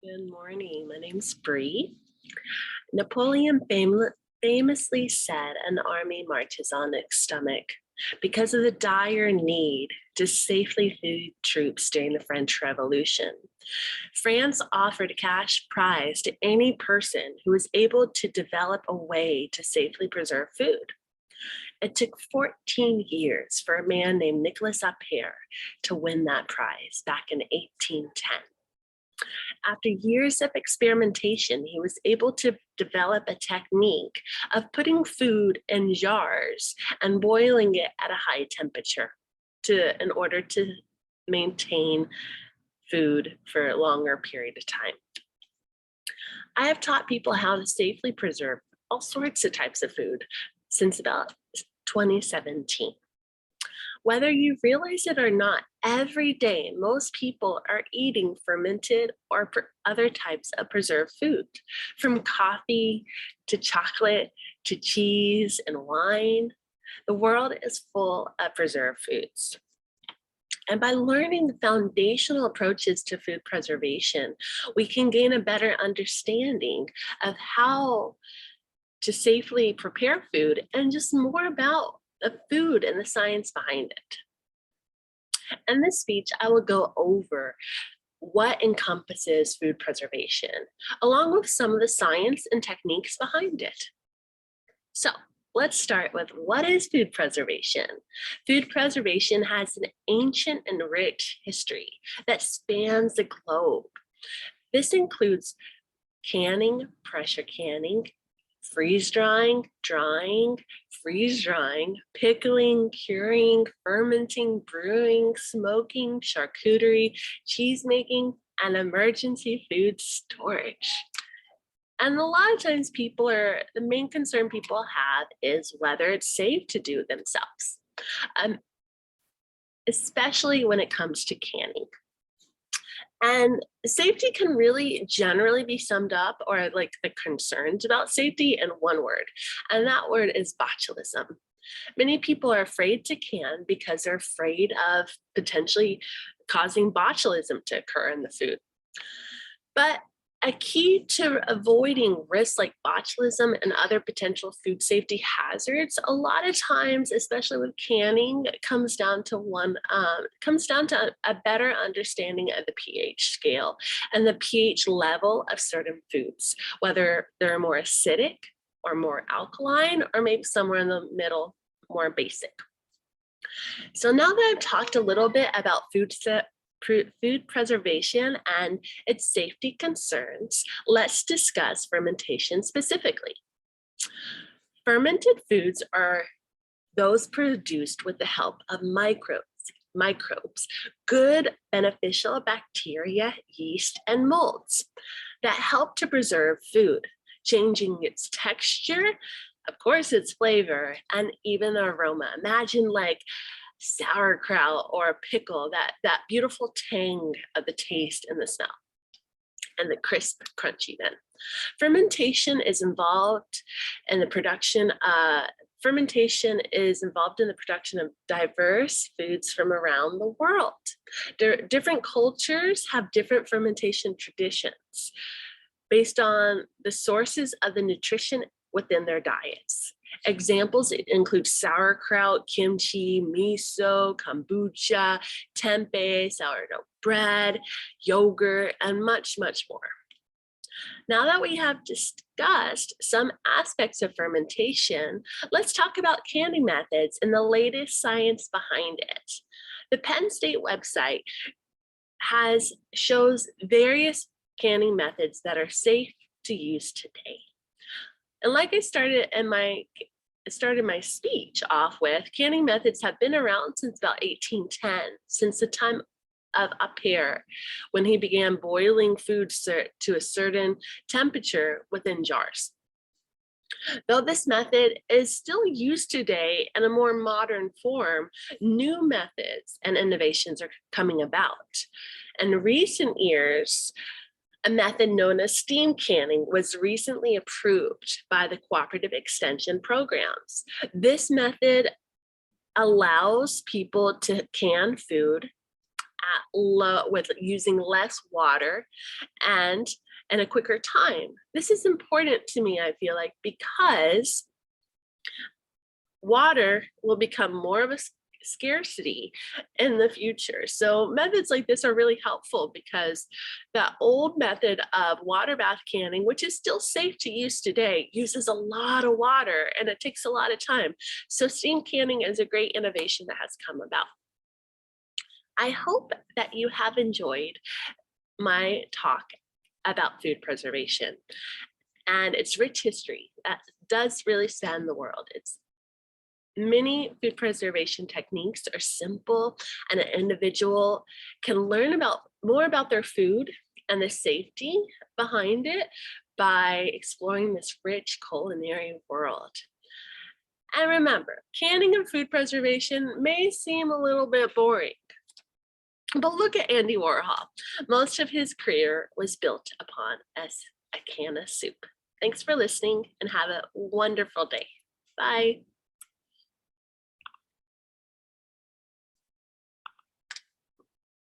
Good morning. My name's Bree. Napoleon famously said an army marches on its stomach because of the dire need to safely feed troops during the French Revolution. France offered a cash prize to any person who was able to develop a way to safely preserve food. It took 14 years for a man named Nicolas Appert to win that prize back in 1810. After years of experimentation, he was able to develop a technique of putting food in jars and boiling it at a high temperature in order to maintain food for a longer period of time. I have taught people how to safely preserve all sorts of types of food since about 2017. Whether you realize it or not, every day most people are eating fermented or other types of preserved food, from coffee to chocolate to cheese and wine. The world is full of preserved foods. And by learning the foundational approaches to food preservation, we can gain a better understanding of how to safely prepare food and just more about the food and the science behind it. In this speech, I will go over what encompasses food preservation, along with some of the science and techniques behind it. So let's start with, what is food preservation? Food preservation has an ancient and rich history that spans the globe. This includes canning, pressure canning, freeze drying, drying, freeze drying, pickling, curing, fermenting, brewing, smoking, charcuterie, cheese making, and emergency food storage. And a lot of times the main concern people have is whether it's safe to do themselves, especially when it comes to canning. And safety can really generally be summed up, or like the concerns about safety, in one word, and that word is botulism. Many people are afraid to can because they're afraid of potentially causing botulism to occur in the food. But a key to avoiding risks like botulism and other potential food safety hazards, a lot of times, especially with canning, it comes down to a better understanding of the pH scale and the pH level of certain foods, whether they're more acidic or more alkaline, or maybe somewhere in the middle, more basic. So now that I've talked a little bit about food preservation and its safety concerns, let's discuss fermentation specifically. Fermented foods are those produced with the help of microbes, good beneficial bacteria, yeast, and molds that help to preserve food, changing its texture, of course, its flavor, and even the aroma. Imagine like sauerkraut or a pickle, that beautiful tang of the taste and the smell, and the crisp, crunchy then. Fermentation is involved in the production of diverse foods from around the world. Different cultures have different fermentation traditions based on the sources of the nutrition within their diets. Examples include sauerkraut, kimchi, miso, kombucha, tempeh, sourdough bread, yogurt, and much, much more. Now that we have discussed some aspects of fermentation, let's talk about canning methods and the latest science behind it. The Penn State website shows various canning methods that are safe to use today. And like I started my speech off with, canning methods have been around since about 1810, since the time of Appert, when he began boiling food to a certain temperature within jars. Though this method is still used today in a more modern form, new methods and innovations are coming about. In recent years, a method known as steam canning was recently approved by the Cooperative Extension programs. This method allows people to can food at low with using less water and in a quicker time. This is important to me, I feel like, because water will become more of a scarcity in the future. So methods like this are really helpful because the old method of water bath canning, which is still safe to use today, uses a lot of water and it takes a lot of time. So steam canning is a great innovation that has come about. I hope that you have enjoyed my talk about food preservation and its rich history that does really span the world. Many food preservation techniques are simple, and an individual can learn more about their food and the safety behind it by exploring this rich culinary world. And remember, canning and food preservation may seem a little bit boring, but look at Andy Warhol. Most of his career was built upon as a can of soup. Thanks for listening and have a wonderful day. Bye.